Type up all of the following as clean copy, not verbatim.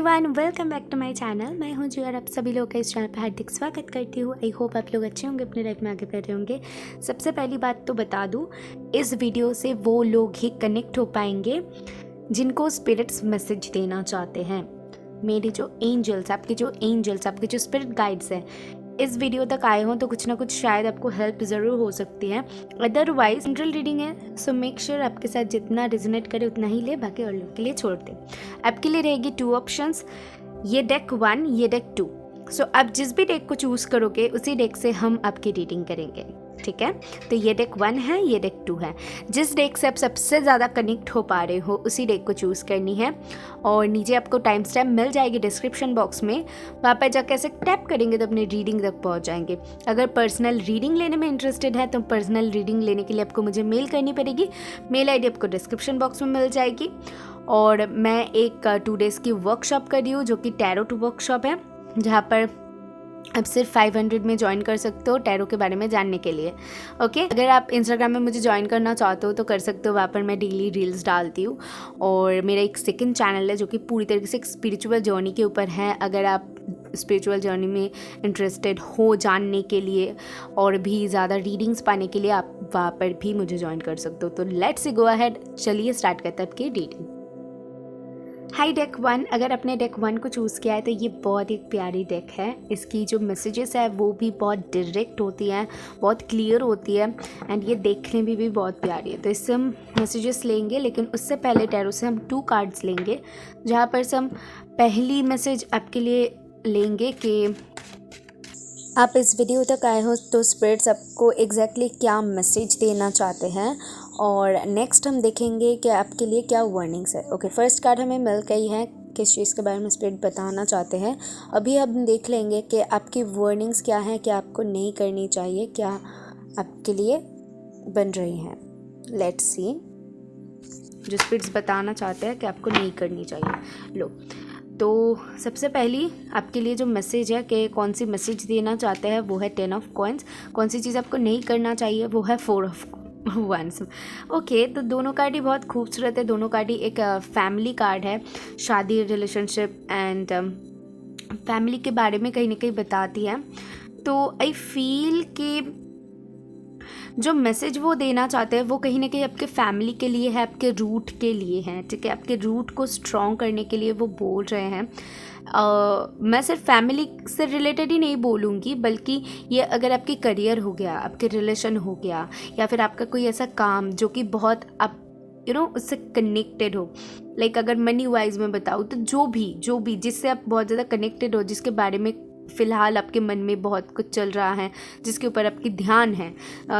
Everyone, welcome back to my channel. मैं हूं जी और आप सभी लोगों का इस चैनल पर हार्दिक स्वागत करती हूं। आई होप आप लोग अच्छे होंगे, अपनी लाइफ में आगे बढ़ रहे होंगे। सबसे पहली बात तो बता दूं, इस वीडियो से वो लोग ही कनेक्ट हो पाएंगे जिनको स्पिरिट्स मैसेज देना चाहते हैं। मेरे जो एंजल्स, आपके जो स्पिरिट गाइड्स हैं, इस वीडियो तक आए हों तो कुछ ना कुछ शायद आपको हेल्प ज़रूर हो सकती है। अदरवाइज जनरल रीडिंग है, सो मेक श्योर आपके साथ जितना रिजोनेट करे उतना ही ले, बाकी और लोग के लिए छोड़ दे। आपके लिए रहेगी 2 ऑप्शंस, ये डेक 1, ये डेक 2। सो आप जिस भी डेक को चूज़ करोगे उसी डेक से हम आपकी रीडिंग करेंगे, ठीक है। तो ये डेक 1 है, ये डेक 2 है। जिस डेक से आप सबसे ज़्यादा कनेक्ट हो पा रहे हो उसी डेक को चूज़ करनी है। और नीचे आपको टाइम स्टैम्प मिल जाएगी डिस्क्रिप्शन बॉक्स में, वहाँ पर जाकर ऐसे टैप करेंगे तो अपनी रीडिंग तक पहुँच जाएंगे। अगर पर्सनल रीडिंग लेने में इंटरेस्टेड है तो पर्सनल रीडिंग लेने के लिए आपको मुझे मेल करनी पड़ेगी। मेल ID आपको डिस्क्रिप्शन बॉक्स में मिल जाएगी। और मैं एक 2 डेज़ की वर्कशॉप कर रही हूँ जो कि टैरो वर्कशॉप है, जहाँ पर आप सिर्फ 500 में ज्वाइन कर सकते हो टैरो के बारे में जानने के लिए। ओके, अगर आप इंस्टाग्राम में मुझे ज्वाइन करना चाहते हो तो कर सकते हो, वहाँ पर मैं डेली रील्स डालती हूँ। और मेरा एक सेकंड चैनल है जो कि पूरी तरीके से एक स्पिरिचुअल जर्नी के ऊपर है। अगर आप स्पिरिचुअल जर्नी में इंटरेस्टेड हो जानने के लिए और भी ज़्यादा रीडिंग्स पाने के लिए, आप वहाँ पर भी मुझे ज्वाइन कर सकते हो। तो लेट्स गो अहेड, चलिए स्टार्ट करते हैं आपकी रीडिंग। हाई डेक 1, अगर आपने डेक 1 को चूज़ किया है तो ये बहुत एक प्यारी डेक है। इसकी जो मैसेजेस है वो भी बहुत डायरेक्ट होती हैं, बहुत क्लियर होती है, एंड ये देखने में भी बहुत प्यारी है। तो इससे हम मैसेजेस लेंगे, लेकिन उससे पहले टैरो से हम 2 कार्ड्स लेंगे, जहाँ पर से हम पहली मैसेज आपके लिए लेंगे कि आप इस वीडियो तक आए हो तो स्पिरिट्स आपको एग्जैक्टली क्या मैसेज देना चाहते हैं। और नेक्स्ट हम देखेंगे कि आपके लिए क्या वार्निंग्स है। ओके, फर्स्ट कार्ड हमें मिल गई है, किस चीज़ के बारे में स्पिरिट बताना चाहते हैं। अभी हम देख लेंगे कि आपकी वार्निंग्स क्या हैं, क्या आपको नहीं करनी चाहिए, क्या आपके लिए बन रही हैं। लेट्स सी जो स्पिरिट्स बताना चाहते हैं कि आपको नहीं करनी चाहिए। लो, तो सबसे पहली आपके लिए जो मैसेज है कि कौन सी मैसेज देना चाहते हैं वो है 10 ऑफ कॉइंस। कौन सी चीज़ आपको नहीं करना चाहिए वो है 4 ऑफ वंस। ओके, तो दोनों कार्ड ही बहुत खूबसूरत है। दोनों कार्ड ही एक फैमिली कार्ड है, शादी, रिलेशनशिप एंड फैमिली के बारे में कहीं ना कहीं बताती है। तो आई फील कि जो मैसेज वो देना चाहते हैं वो कहीं ना कहीं आपके फैमिली के लिए है, आपके रूट के लिए है, ठीक है। आपके रूट को स्ट्रॉन्ग करने के लिए वो बोल रहे हैं। मैं सिर्फ फैमिली से रिलेटेड ही नहीं बोलूँगी, बल्कि ये अगर आपकी करियर हो गया, आपके रिलेशन हो गया, या फिर आपका कोई ऐसा काम जो कि बहुत आप उससे कनेक्टेड हो, लाइक अगर मनी वाइज में बताऊँ तो जो भी जिससे आप बहुत ज़्यादा कनेक्टेड हो, जिसके बारे में फ़िलहाल आपके मन में बहुत कुछ चल रहा है, जिसके ऊपर आपकी ध्यान है,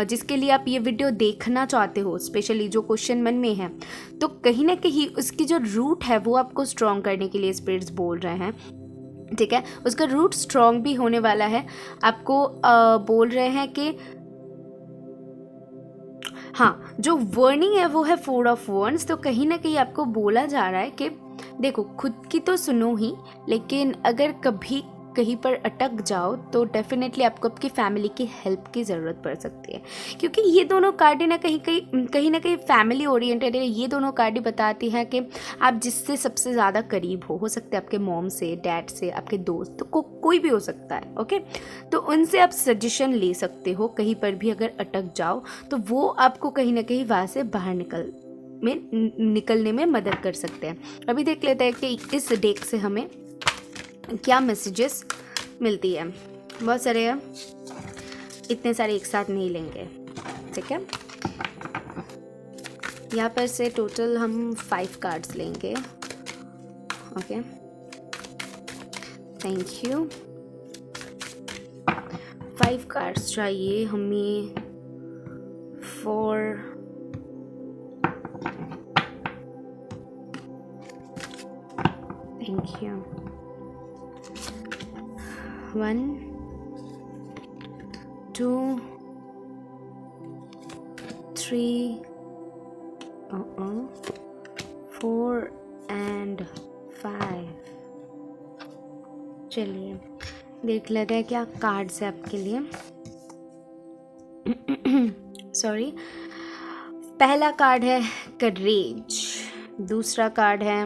जिसके लिए आप ये वीडियो देखना चाहते हो, स्पेशली जो क्वेश्चन मन में है, तो कहीं ना कहीं उसकी जो रूट है वो आपको स्ट्रॉन्ग करने के लिए स्पिरिट्स बोल रहे हैं, ठीक है। उसका रूट स्ट्रॉन्ग भी होने वाला है। आपको बोल रहे हैं कि हाँ, जो वार्निंग है वो है 4 ऑफ वॉन्ड्स। तो कहीं ना कहीं आपको बोला जा रहा है कि देखो, खुद की तो सुनो ही, लेकिन अगर कभी कहीं पर अटक जाओ तो डेफिनेटली आपको आपकी फैमिली की हेल्प की ज़रूरत पड़ सकती है, क्योंकि ये दोनों कार्ड ना कहीं ना कहीं फैमिली ओरिएंटेड है। ये दोनों कार्ड बताती हैं कि आप जिससे सबसे ज़्यादा करीब हो सकते हैं आपके मॉम से, डैड से, आपके दोस्त, तो कोई भी हो सकता है। ओके, तो उनसे आप सजेशन ले सकते हो कहीं पर भी अगर अटक जाओ, तो वो आपको कहीं ना कहीं वहाँ से बाहर निकलने में मदद कर सकते हैं। अभी देख लेते हैं कि इस डेक से हमें क्या मैसेजेस मिलती है। बहुत सारे हैं, इतने सारे एक साथ नहीं लेंगे, ठीक है। यहाँ पर से टोटल हम 5 कार्ड्स लेंगे। Okay, thank you. 5 कार्ड्स चाहिए हमें फॉर थैंक यू। 1 2 3 4 एंड 5। चलिए देख लेते हैं क्या कार्ड्स है आपके लिए। सॉरी, पहला कार्ड है करेज, दूसरा कार्ड है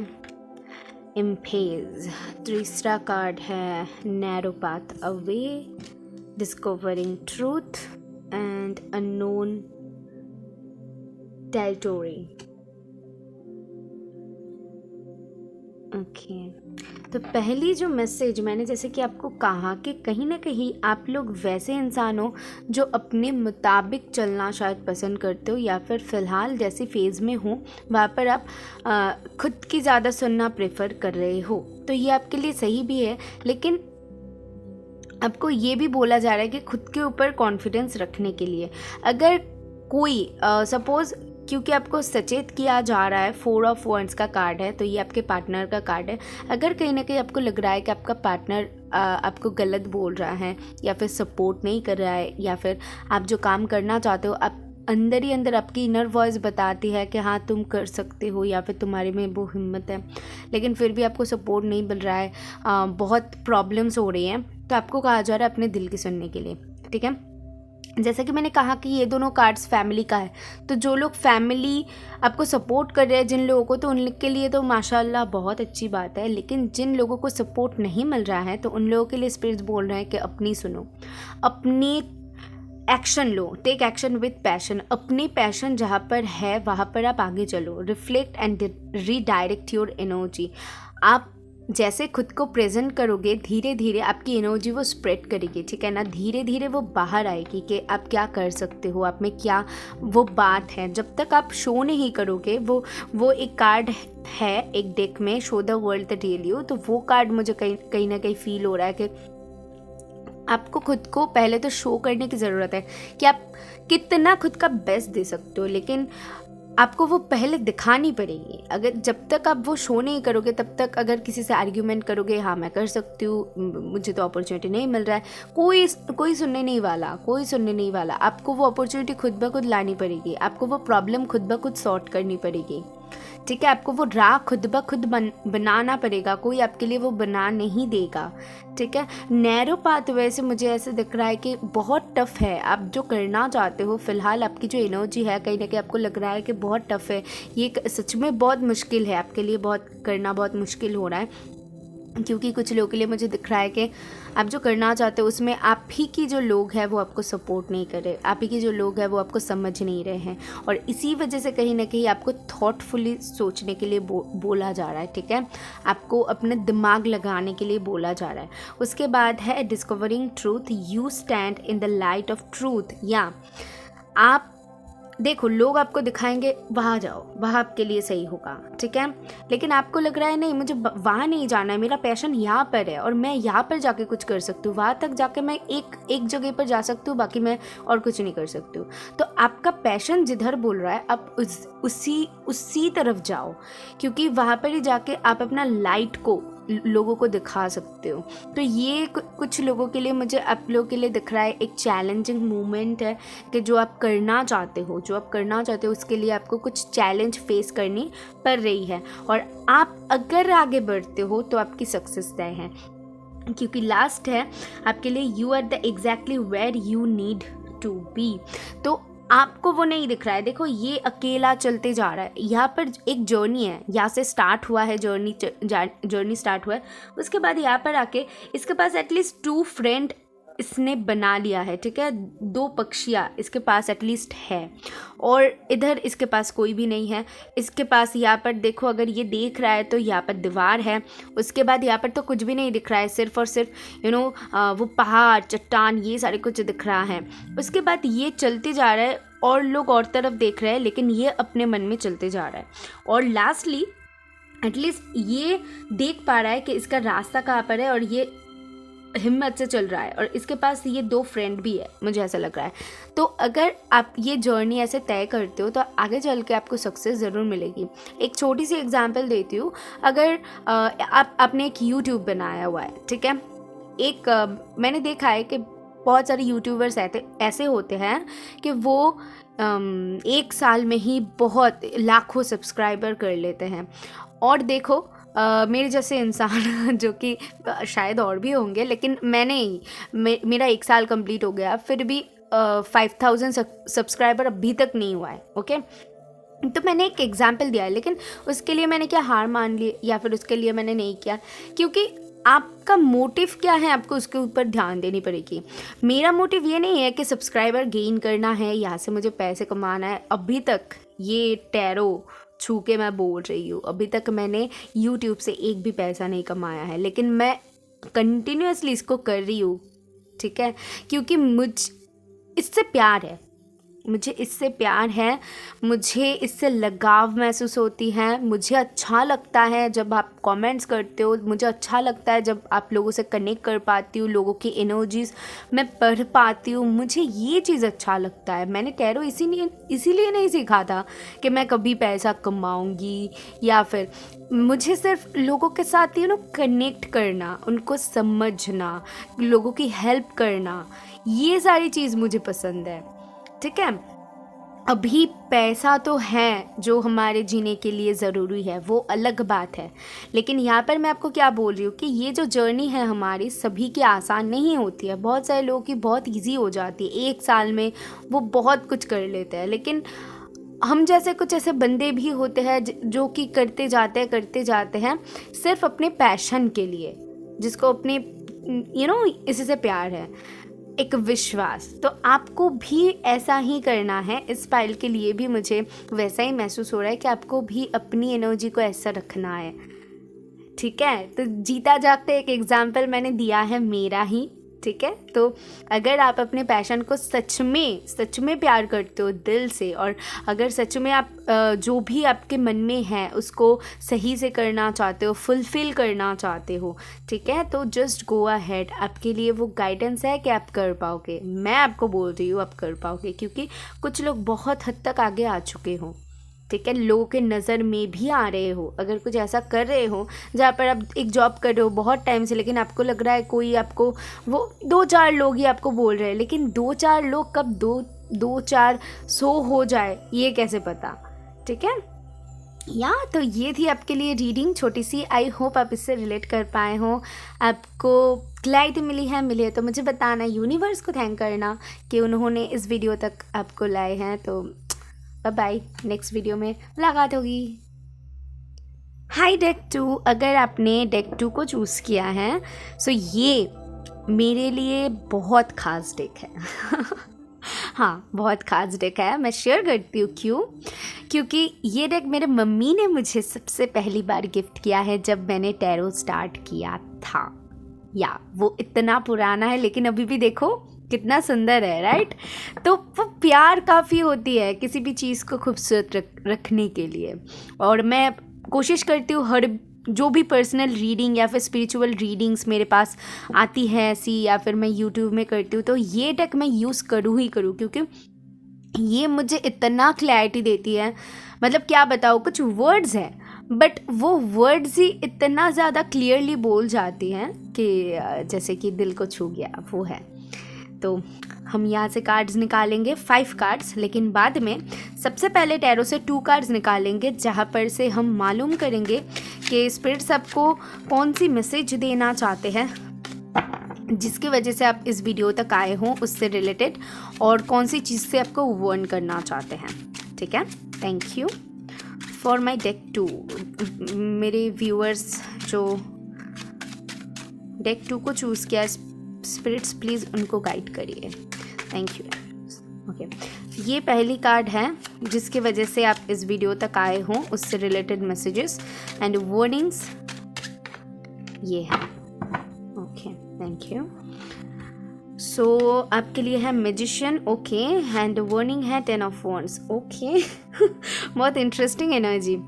इम्पेज। तीसरा कार्ड है narrow path away, discovering truth and unknown territory. Okay, तो पहली जो मैसेज मैंने जैसे कि आपको कहा कि कहीं ना कहीं आप लोग वैसे इंसान हो जो अपने मुताबिक चलना शायद पसंद करते हो, या फिर फ़िलहाल जैसी फेज़ में हो वहाँ पर आप खुद की ज़्यादा सुनना प्रेफर कर रहे हो। तो ये आपके लिए सही भी है, लेकिन आपको ये भी बोला जा रहा है कि खुद के ऊपर कॉन्फिडेंस रखने के लिए अगर कोई सपोज़, क्योंकि आपको सचेत किया जा रहा है, 4 ऑफ वॉन्ड्स का कार्ड है, तो ये आपके पार्टनर का कार्ड है। अगर कहीं ना कहीं आपको लग रहा है कि आपका पार्टनर आपको गलत बोल रहा है या फिर सपोर्ट नहीं कर रहा है, या फिर आप जो काम करना चाहते हो आप अंदर ही अंदर आपकी इनर वॉइस बताती है कि हाँ तुम कर सकते हो या फिर तुम्हारे में वो हिम्मत है, लेकिन फिर भी आपको सपोर्ट नहीं मिल रहा है, बहुत प्रॉब्लम्स हो रही हैं, तो आपको कहा जा रहा है अपने दिल की सुनने के लिए। ठीक है, जैसा कि मैंने कहा कि ये दोनों कार्ड्स फैमिली का है, तो जो लोग फैमिली आपको सपोर्ट कर रहे हैं जिन लोगों को, तो उनके लिए तो माशाल्लाह बहुत अच्छी बात है। लेकिन जिन लोगों को सपोर्ट नहीं मिल रहा है तो उन लोगों के लिए स्पिरिट्स बोल रहे हैं कि अपनी सुनो, अपनी एक्शन लो, टेक एक्शन विद पैशन। अपनी पैशन जहाँ पर है वहाँ पर आप आगे चलो, reflect and redirect your energy. आप जैसे खुद को प्रेजेंट करोगे धीरे धीरे आपकी एनर्जी वो स्प्रेड करेगी, ठीक है ना, धीरे धीरे वो बाहर आएगी कि आप क्या कर सकते हो, आप में क्या वो बात है। जब तक आप शो नहीं करोगे, वो एक कार्ड है एक डेक में, show the world the real you, तो वो कार्ड मुझे कहीं ना कहीं फील हो रहा है कि आपको खुद को पहले तो शो करने की ज़रूरत है कि आप कितना खुद का बेस्ट दे सकते हो, लेकिन आपको वो पहले दिखानी पड़ेगी। अगर जब तक आप वो शो नहीं करोगे तब तक अगर किसी से आर्ग्यूमेंट करोगे, हाँ मैं कर सकती हूँ, मुझे तो अपॉर्चुनिटी नहीं मिल रहा है, कोई सुनने नहीं वाला, कोई सुनने नहीं वाला। आपको वो अपॉर्चुनिटी खुद ब खुद लानी पड़ेगी, आपको वो प्रॉब्लम खुद ब खुद सॉर्ट करनी पड़ेगी। ठीक है, आपको वो राह खुद ब खुद बनाना पड़ेगा, कोई आपके लिए वो बना नहीं देगा। ठीक है, नैरो पाथ वैसे मुझे ऐसे दिख रहा है कि बहुत टफ है। आप जो करना चाहते हो फिलहाल आपकी जो एनर्जी है कहीं ना कहीं आपको लग रहा है कि बहुत टफ है, ये सच में बहुत मुश्किल है आपके लिए, बहुत करना बहुत मुश्किल हो रहा है, क्योंकि कुछ लोगों के लिए मुझे दिख रहा है कि आप जो करना चाहते हो उसमें आप ही की जो लोग हैं वो आपको सपोर्ट नहीं कर रहे, आप ही के जो लोग हैं वो आपको समझ नहीं रहे हैं, और इसी वजह से कहीं ना कहीं आपको थॉटफुली सोचने के लिए बोला जा रहा है। ठीक है, आपको अपने दिमाग लगाने के लिए बोला जा रहा है। उसके बाद है discovering truth, you stand in the light of truth. या आप देखो, लोग आपको दिखाएंगे वहाँ जाओ, वहाँ आपके लिए सही होगा, ठीक है, लेकिन आपको लग रहा है नहीं मुझे वहाँ नहीं जाना है, मेरा पैशन यहाँ पर है और मैं यहाँ पर जाके कुछ कर सकती हूँ, वहाँ तक जाके मैं एक जगह पर जा सकती हूँ, बाकी मैं और कुछ नहीं कर सकती हूँ। तो आपका पैशन जिधर बोल रहा है आप उसी तरफ जाओ, क्योंकि वहाँ पर ही जाके आप अपना लाइट को लोगों को दिखा सकते हो। तो ये कुछ लोगों के लिए, मुझे आप लोगों के लिए दिख रहा है एक चैलेंजिंग मोमेंट है कि जो आप करना चाहते हो उसके लिए आपको कुछ चैलेंज फेस करनी पड़ रही है, और आप अगर आगे बढ़ते हो तो आपकी सक्सेस तय है, क्योंकि लास्ट है आपके लिए you are the exactly where you need to be. तो आपको वो नहीं दिख रहा है, देखो ये अकेला चलते जा रहा है, यहाँ पर एक जर्नी है, यहाँ से स्टार्ट हुआ है जर्नी स्टार्ट हुआ है, उसके बाद यहाँ पर आके इसके पास एटलीस्ट 2 फ्रेंड इसने बना लिया है। ठीक है, 2 पक्षियाँ इसके पास एटलीस्ट है, और इधर इसके पास कोई भी नहीं है। इसके पास यहाँ पर देखो, अगर ये देख रहा है तो यहाँ पर दीवार है, उसके बाद यहाँ पर तो कुछ भी नहीं दिख रहा है, सिर्फ और सिर्फ वो पहाड़ चट्टान ये सारे कुछ दिख रहा है। उसके बाद ये चलते जा रहा है और लोग और तरफ देख रहे हैं, लेकिन ये अपने मन में चलते जा रहा है, और लास्टली एटलीस्ट ये देख पा रहा है कि इसका रास्ता कहाँ पर है, और ये हिम्मत से चल रहा है, और इसके पास ये 2 फ्रेंड भी है, मुझे ऐसा लग रहा है। तो अगर आप ये जर्नी ऐसे तय करते हो तो आगे चल के आपको सक्सेस ज़रूर मिलेगी। एक छोटी सी एग्जांपल देती हूँ, अगर आपने एक यूट्यूब बनाया हुआ है, ठीक है, मैंने देखा है कि बहुत सारे यूट्यूबर्स ऐसे होते हैं कि वो 1 साल में ही बहुत लाखों सब्सक्राइबर कर लेते हैं, और देखो मेरे जैसे इंसान जो कि शायद और भी होंगे, लेकिन मेरा 1 साल कंप्लीट हो गया, फिर भी 5000 सब्सक्राइबर अभी तक नहीं हुआ है। ओके, तो मैंने एक एग्जाम्पल दिया है, लेकिन उसके लिए मैंने क्या हार मान ली या फिर उसके लिए मैंने नहीं किया, क्योंकि आपका मोटिव क्या है आपको उसके ऊपर ध्यान देनी पड़ेगी। मेरा मोटिव ये नहीं है कि सब्सक्राइबर गेन करना है, यहाँ से मुझे पैसे कमाना है। अभी तक ये टैरो छू के मैं बोल रही हूँ, अभी तक मैंने यूट्यूब से एक भी पैसा नहीं कमाया है, लेकिन मैं कंटिन्यूअसली इसको कर रही हूँ, ठीक है, क्योंकि इससे प्यार है, मुझे इससे प्यार है, मुझे इससे लगाव महसूस होती है। मुझे अच्छा लगता है जब आप कमेंट्स करते हो, मुझे अच्छा लगता है जब आप लोगों से कनेक्ट कर पाती हूँ, लोगों की एनर्जीज मैं पढ़ पाती हूँ, मुझे ये चीज़ अच्छा लगता है। मैंने टैरो इसीलिए नहीं सीखा था कि मैं कभी पैसा कमाऊँगी, या फिर मुझे सिर्फ लोगों के साथ कनेक्ट करना, उनको समझना, लोगों की हेल्प करना, ये सारी चीज़ मुझे पसंद है, ठीक है। अभी पैसा तो है जो हमारे जीने के लिए ज़रूरी है, वो अलग बात है, लेकिन यहाँ पर मैं आपको क्या बोल रही हूँ कि ये जो जर्नी है हमारी सभी की आसान नहीं होती है। बहुत सारे लोगों की बहुत इजी हो जाती है, 1 साल में वो बहुत कुछ कर लेते हैं, लेकिन हम जैसे कुछ ऐसे बंदे भी होते हैं जो कि करते जाते हैं सिर्फ अपने पैशन के लिए, जिसको अपने इसी से प्यार है, एक विश्वास। तो आपको भी ऐसा ही करना है। इस फाइल के लिए भी मुझे वैसा ही महसूस हो रहा है कि आपको भी अपनी एनर्जी को ऐसा रखना है, ठीक है। तो जीता जागता एक एग्जाम्पल मैंने दिया है मेरा ही, ठीक है। तो अगर आप अपने पैशन को सच में प्यार करते हो दिल से, और अगर सच में आप जो भी आपके मन में है उसको सही से करना चाहते हो, फुलफ़िल करना चाहते हो, ठीक है, तो जस्ट गो अहेड। आपके लिए वो गाइडेंस है कि आप कर पाओगे। मैं आपको बोल रही हूँ आप कर पाओगे, क्योंकि कुछ लोग बहुत हद तक आगे आ चुके हों, ठीक है, लोगों के नज़र में भी आ रहे हो। अगर कुछ ऐसा कर रहे हो जहाँ पर आप एक जॉब कर रहे हो बहुत टाइम से, लेकिन आपको लग रहा है कोई आपको, वो 2-4 लोग ही आपको बोल रहे हैं, लेकिन 2-4 लोग कब 2-400 हो जाए ये कैसे पता, ठीक है। तो ये थी आपके लिए रीडिंग छोटी सी। आई होप आप इससे रिलेट कर पाए हो, आपको क्लैरिटी मिली है तो मुझे बताना, यूनिवर्स को थैंक करना कि उन्होंने इस वीडियो तक आपको लाए हैं। तो बाय, नेक्स्ट वीडियो में मुलाकात होगी। हाय डेक 2, अगर आपने डेक 2 को चूज़ किया है सो ये मेरे लिए बहुत ख़ास डेक है हाँ, बहुत ख़ास डेक है। मैं शेयर करती हूँ क्योंकि ये डेक मेरे मम्मी ने मुझे सबसे पहली बार गिफ्ट किया है जब मैंने टैरो स्टार्ट किया था। वो इतना पुराना है लेकिन अभी भी देखो कितना सुंदर है, राइट। तो वो प्यार काफ़ी होती है किसी भी चीज़ को खूबसूरत रखने के लिए, और मैं कोशिश करती हूँ हर जो भी पर्सनल रीडिंग या फिर स्पिरिचुअल रीडिंग्स मेरे पास आती है ऐसी, या फिर मैं यूट्यूब में करती हूँ, तो ये डेक मैं यूज़ करूँ, क्योंकि ये मुझे इतना क्लैरिटी देती है। मतलब क्या बताओ, कुछ वर्ड्स हैं बट वो वर्ड्स ही इतना ज़्यादा क्लियरली बोल जाती हैं कि जैसे कि दिल को छू गया, वो है। तो हम यहाँ से कार्ड्स निकालेंगे 5 कार्ड्स, लेकिन बाद में सबसे पहले टैरो से 2 कार्ड्स निकालेंगे, जहाँ पर से हम मालूम करेंगे कि स्पिरिट्स आपको कौन सी मैसेज देना चाहते हैं, जिसकी वजह से आप इस वीडियो तक आए हों उससे रिलेटेड, और कौन सी चीज़ से आपको वार्न करना चाहते हैं, ठीक है। Thank you for my deck 2। मेरे व्यूअर्स जो डेक 2 को चूज़ किया, स्पिरिट्स प्लीज़ उनको गाइड करिए, थैंक यू। ओके, ये पहली कार्ड है जिसकी वजह से आप इस वीडियो तक आए हों, उससे रिलेटेड मैसेजेस एंड वार्निंग्स ये है। Okay, thank you. सो आपके लिए है मैजिशियन, ओके, एंड वार्निंग है 10 ऑफ वॉन्ड्स, ओके बहुत interesting energy.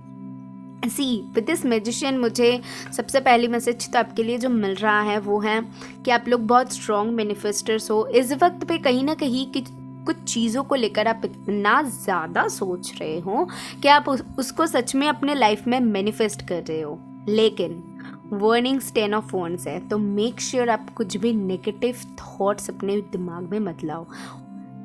See with this magician, मुझे सबसे पहली मैसेज तो आपके लिए जो मिल रहा है वो है कि आप लोग बहुत स्ट्रॉन्ग मैनिफेस्टर्स हो। इस वक्त पे कहीं ना कहीं कि कुछ चीज़ों को लेकर आप इतना ज़्यादा सोच रहे हो कि आप उसको सच में अपने लाइफ में मैनिफेस्ट कर रहे हो, लेकिन वार्निंग्स 10 ऑफ वॉन्ड्स है। तो मेक श्योर आप कुछ भी नेगेटिव थॉट्स अपने दिमाग में मत लाओ।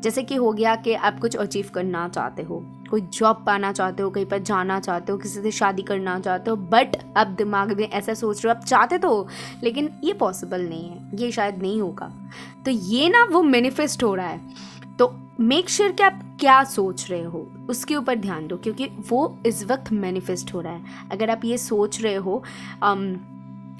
जैसे कि हो गया कि आप कुछ अचीव करना चाहते हो, कोई जॉब पाना चाहते हो, कहीं पर जाना चाहते हो, किसी से शादी करना चाहते हो, बट अब दिमाग में ऐसा सोच रहे हो, आप चाहते तो हो लेकिन ये पॉसिबल नहीं है, ये शायद नहीं होगा, तो ये ना वो मैनिफेस्ट हो रहा है। तो मेक श्योर कि आप क्या सोच रहे हो उसके ऊपर ध्यान दो, क्योंकि वो इस वक्त मैनिफेस्ट हो रहा है। अगर आप ये सोच रहे हो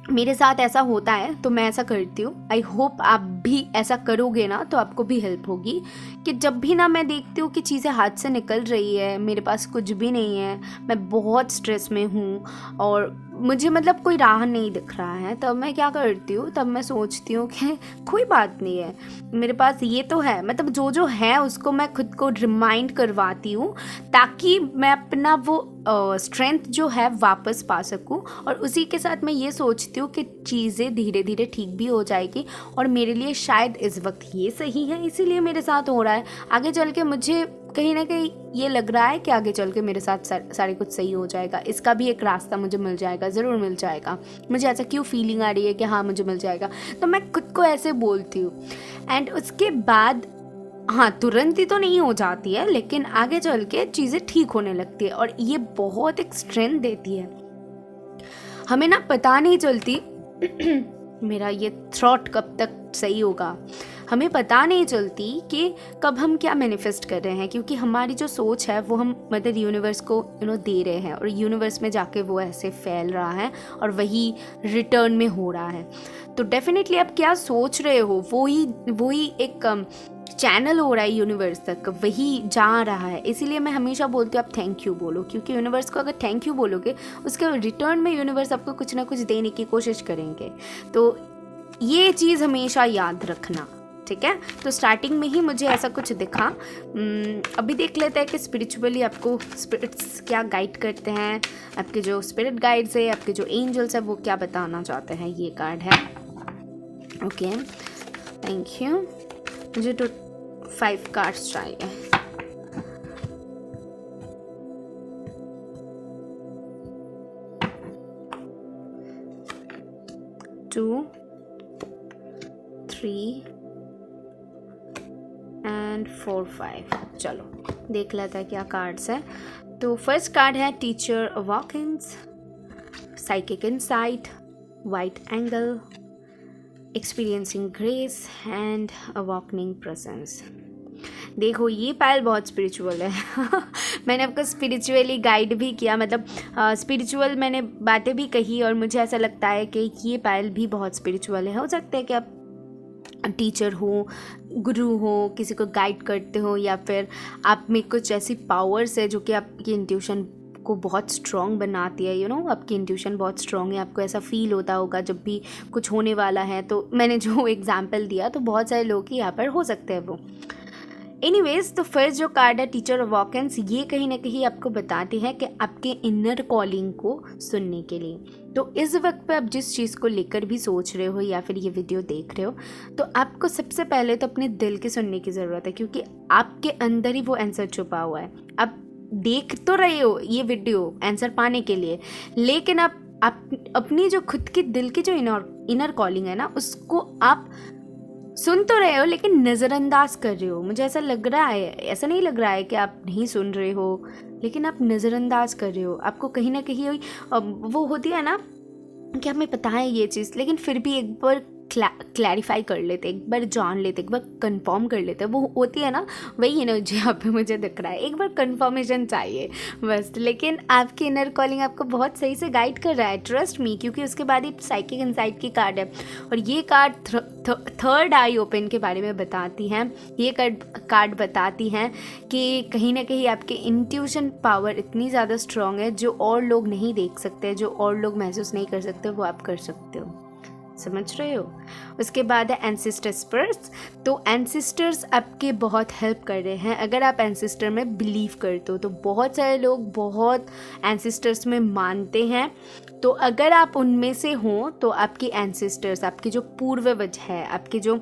मेरे साथ ऐसा होता है तो मैं ऐसा करती हूँ, आई होप आप भी ऐसा करोगे ना तो आपको भी हेल्प होगी, कि जब भी ना मैं देखती हूँ कि चीज़ें हाथ से निकल रही है, मेरे पास कुछ भी नहीं है, मैं बहुत स्ट्रेस में हूँ और मुझे मतलब कोई राह नहीं दिख रहा है, तब मैं क्या करती हूँ, तब मैं सोचती हूँ कि कोई बात नहीं है, मेरे पास ये तो है, मतलब जो है उसको मैं खुद को रिमाइंड करवाती हूँ ताकि मैं अपना वो स्ट्रेंथ जो है वापस पा सकूं। और उसी के साथ मैं ये सोचती हूँ कि चीज़ें धीरे धीरे ठीक भी हो जाएगी और मेरे लिए शायद इस वक्त ये सही है, इसीलिए मेरे साथ हो रहा है। आगे चल के मुझे कहीं ना कहीं ये लग रहा है कि आगे चल के मेरे साथ सारे कुछ सही हो जाएगा, इसका भी एक रास्ता मुझे मिल जाएगा, ज़रूर मिल जाएगा। मुझे ऐसा क्यों फीलिंग आ रही है कि हाँ मुझे मिल जाएगा, तो मैं खुद को ऐसे बोलती हूँ। एंड उसके बाद हाँ, तुरंत ही तो नहीं हो जाती है, लेकिन आगे चल के चीज़ें ठीक होने लगती है और ये बहुत एक स्ट्रेंथ देती है। हमें ना पता नहीं चलती मेरा ये थॉट कब तक सही होगा, हमें पता नहीं चलती कि कब हम क्या मैनिफेस्ट कर रहे हैं, क्योंकि हमारी जो सोच है वो हम मदर यूनिवर्स को दे रहे हैं और यूनिवर्स में जाके वो ऐसे फैल रहा है और वही रिटर्न में हो रहा है। तो डेफिनेटली आप क्या सोच रहे हो वही एक चैनल हो रहा है यूनिवर्स तक, वही जा रहा है। इसीलिए मैं हमेशा बोलती हूँ आप थैंक यू बोलो, क्योंकि यूनिवर्स को अगर थैंक यू बोलोगे उसके रिटर्न में यूनिवर्स आपको कुछ ना कुछ देने की कोशिश करेंगे। तो ये चीज़ हमेशा याद रखना, ठीक है। तो स्टार्टिंग में ही मुझे ऐसा कुछ दिखा। अभी देख लेते हैं कि स्पिरिचुअली आपको स्पिरिट्स क्या गाइड करते हैं, आपके जो स्पिरिट गाइड्स है, आपके जो एंजल्स है वो क्या बताना चाहते हैं। ये कार्ड है, ओके थैंक यू। मुझे तो 5 कार्ड्स चाहिए। Two 3 and 4 5। चलो देख लेते हैं क्या कार्ड्स है। तो फर्स्ट कार्ड है teacher awakens, psychic insight, white angel, experiencing grace and awakening presence. देखो ये पायल बहुत स्पिरिचुअल है मैंने आपको स्पिरिचुअली गाइड भी किया, मतलब स्पिरिचुअल मैंने बातें भी कही और मुझे ऐसा लगता है कि ये पायल भी बहुत स्पिरिचुअल है। हो सकता है कि आप टीचर हो, गुरु हो, किसी को गाइड करते हो, या फिर आप में कुछ ऐसी पावर्स है जो कि आपकी इंट्यूशन को बहुत स्ट्रॉन्ग बनाती है। आपकी इंट्यूशन बहुत स्ट्रॉन्ग है, आपको ऐसा फील होता होगा जब भी कुछ होने वाला है। तो मैंने जो एग्जांपल दिया तो बहुत सारे लोग ही यहाँ पर हो सकते हैं वो। एनीवेज, तो फर्स्ट जो कार्ड है टीचर अवॉकन्स, ये कहीं ना कहीं आपको बताती है कि आपके इनर कॉलिंग को सुनने के लिए। तो इस वक्त पे आप जिस चीज़ को लेकर भी सोच रहे हो या फिर ये वीडियो देख रहे हो, तो आपको सबसे पहले तो अपने दिल की सुनने की ज़रूरत है, क्योंकि आपके अंदर ही वो आंसर छुपा हुआ है। आप देख तो रहे हो ये वीडियो आंसर पाने के लिए, लेकिन आप अपनी जो खुद की दिल की जो इनर कॉलिंग है ना, उसको आप सुन तो रहे हो लेकिन नज़रअंदाज कर रहे हो। मुझे ऐसा लग रहा है, ऐसा नहीं लग रहा है कि आप नहीं सुन रहे हो, लेकिन आप नज़रअंदाज कर रहे हो। आपको कहीं ना कहीं वो होती है ना कि हमें पता है ये चीज़, लेकिन फिर भी एक बार क्लैरिफाई कर लेते, एक बार जान लेते, एक बार कंफर्म कर लेते। वो होती है ना, वही एनर्जी यहाँ पे मुझे दिख रहा है। एक बार कंफर्मेशन चाहिए बस। लेकिन आपकी इनर कॉलिंग आपको बहुत सही से गाइड कर रहा है, ट्रस्ट मी, क्योंकि उसके बाद ही साइकिक इनसाइट की कार्ड है और ये कार्ड थर्ड आई ओपन के बारे में बताती हैं। ये कार्ड बताती हैं कि कहीं ना कहीं आपके इंट्यूशन पावर इतनी ज़्यादा स्ट्रॉन्ग है, जो और लोग नहीं देख सकते, जो और लोग महसूस नहीं कर सकते, वो आप कर सकते हो। समझ रहे हो। उसके बाद है एंसेस्टर स्पिरिट्स। तो एंसेस्टर्स आपके बहुत हेल्प कर रहे हैं अगर आप एंसेस्टर में बिलीव करते हो। तो बहुत सारे लोग बहुत एंसेस्टर्स में मानते हैं, तो अगर आप उनमें से हों तो आपके एंसेस्टर्स, आपके जो पूर्वज है, आपके जो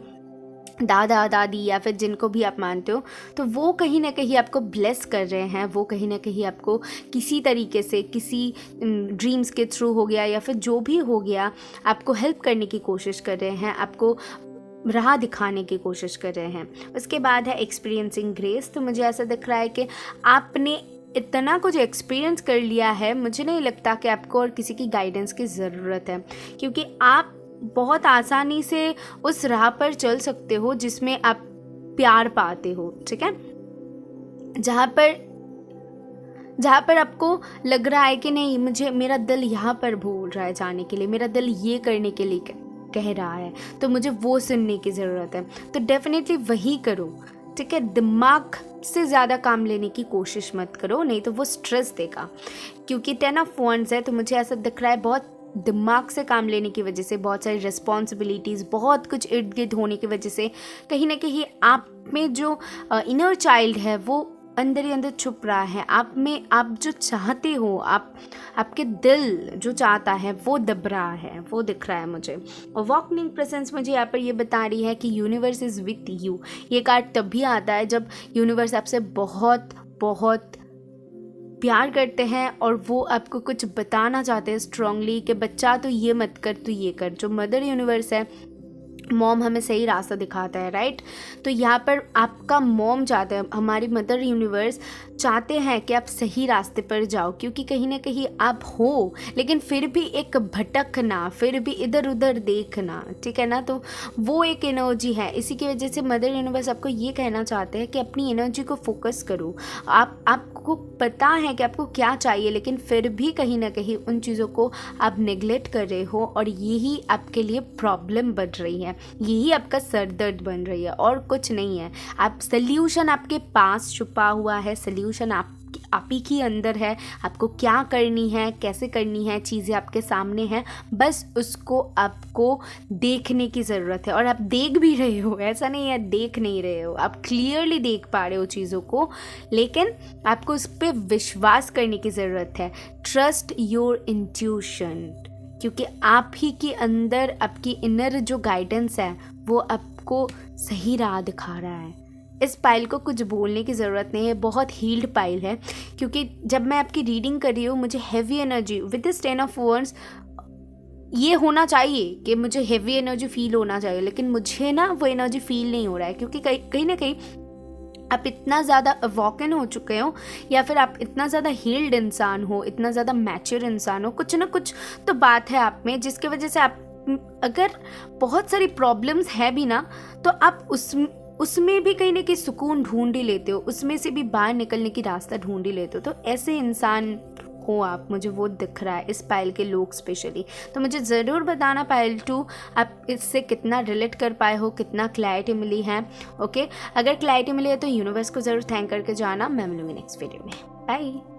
दादा दादी या फिर जिनको भी आप मानते हो, तो वो कहीं ना कहीं आपको ब्लेस कर रहे हैं। वो कहीं ना कहीं आपको किसी तरीके से, किसी ड्रीम्स के थ्रू हो गया या फिर जो भी हो गया, आपको हेल्प करने की कोशिश कर रहे हैं, आपको राह दिखाने की कोशिश कर रहे हैं। उसके बाद है एक्सपीरियंसिंग ग्रेस। तो मुझे ऐसा दिख रहा है कि आपने इतना कुछ एक्सपीरियंस कर लिया है, मुझे नहीं लगता कि आपको और किसी की गाइडेंस की ज़रूरत है, क्योंकि आप बहुत आसानी से उस राह पर चल सकते हो जिसमें आप प्यार पाते हो। ठीक है, जहाँ पर आपको लग रहा है कि नहीं, मुझे मेरा दिल यहाँ पर बोल रहा है जाने के लिए, मेरा दिल ये करने के लिए कह रहा है, तो मुझे वो सुनने की ज़रूरत है, तो डेफिनेटली वही करो। ठीक है, दिमाग से ज़्यादा काम लेने की कोशिश मत करो, नहीं तो वो स्ट्रेस देगा। क्योंकि 10 ऑफ वॉन्ड्स है, तो मुझे ऐसा दिख रहा है बहुत दिमाग से काम लेने की वजह से, बहुत सारी रिस्पॉन्सिबिलिटीज़, बहुत कुछ इर्द गिर्द होने की वजह से कहीं ना कहीं आप में जो इनर चाइल्ड है वो अंदर ही अंदर छुप रहा है। आप जो चाहते हो, आपके दिल जो चाहता है वो दब रहा है, वो दिख रहा है मुझे। और वॉकिंग प्रेजेंस मुझे यहाँ पर ये बता रही है कि यूनिवर्स इज़ विथ यू। ये कार्ड तभी आता है जब यूनिवर्स आपसे बहुत बहुत प्यार करते हैं और वो आपको कुछ बताना चाहते हैं स्ट्रांगली कि बच्चा तो ये मत कर, तो ये कर। जो मदर यूनिवर्स है, मॉम हमें सही रास्ता दिखाता है, राइट। तो यहाँ पर आपका मॉम चाहते हैं, हमारी मदर यूनिवर्स चाहते हैं कि आप सही रास्ते पर जाओ, क्योंकि कहीं ना कहीं आप हो लेकिन फिर भी एक भटकना, फिर भी इधर उधर देखना, ठीक है ना। तो वो एक एनर्जी है, इसी की वजह से मदर यूनिवर्स आपको ये कहना चाहते हैं कि अपनी एनर्जी को फोकस करो। आपको पता है कि आपको क्या चाहिए, लेकिन फिर भी कहीं ना कहीं उन चीज़ों को आप नेग्लेक्ट कर रहे हो और यही आपके लिए प्रॉब्लम बढ़ रही है, यही आपका सर दर्द बन रही है और कुछ नहीं है। सल्यूशन आपके पास छुपा हुआ है, सल्यूशन आप ही के अंदर है। आपको क्या करनी है, कैसे करनी है, चीज़ें आपके सामने हैं, बस उसको आपको देखने की ज़रूरत है। और आप देख भी रहे हो, ऐसा नहीं है देख नहीं रहे हो, आप क्लियरली देख पा रहे हो चीज़ों को, लेकिन आपको उस पर विश्वास करने की ज़रूरत है। ट्रस्ट योर इंट्यूशन, क्योंकि आप ही के अंदर आपकी इनर जो गाइडेंस है वो आपको सही राह दिखा रहा है। इस पाइल को कुछ बोलने की ज़रूरत नहीं है, बहुत हील्ड पाइल है। क्योंकि जब मैं आपकी रीडिंग कर रही हूँ, मुझे heavy energy with this 10 of wands, ये होना चाहिए कि मुझे हैवी एनर्जी फील होना चाहिए, लेकिन मुझे ना वो एनर्जी फील नहीं हो रहा है। क्योंकि कहीं ना कहीं आप इतना ज़्यादा अवॉकन हो चुके हो, या फिर आप इतना ज़्यादा हील्ड इंसान हो, इतना ज़्यादा मैच्योर इंसान हो, कुछ ना कुछ तो बात है आप में, जिसकी वजह से आप, अगर बहुत सारी प्रॉब्लम्स है भी ना, तो आप उसमें भी कहीं ना कहीं सुकून ढूंढ ही लेते हो, उसमें से भी बाहर निकलने की रास्ता ढूंढ ही लेते हो। तो ऐसे इंसान हो आप, मुझे वो दिख रहा है इस पाइल के लोग स्पेशली। तो मुझे ज़रूर बताना पाइल 2 आप इससे कितना रिलेट कर पाए हो, कितना क्लैरिटी मिली है। ओके, अगर क्लैरिटी मिली है तो यूनिवर्स को ज़रूर थैंक करके जाना। मैं मिलूंगी नेक्स्ट वीडियो में। बाय।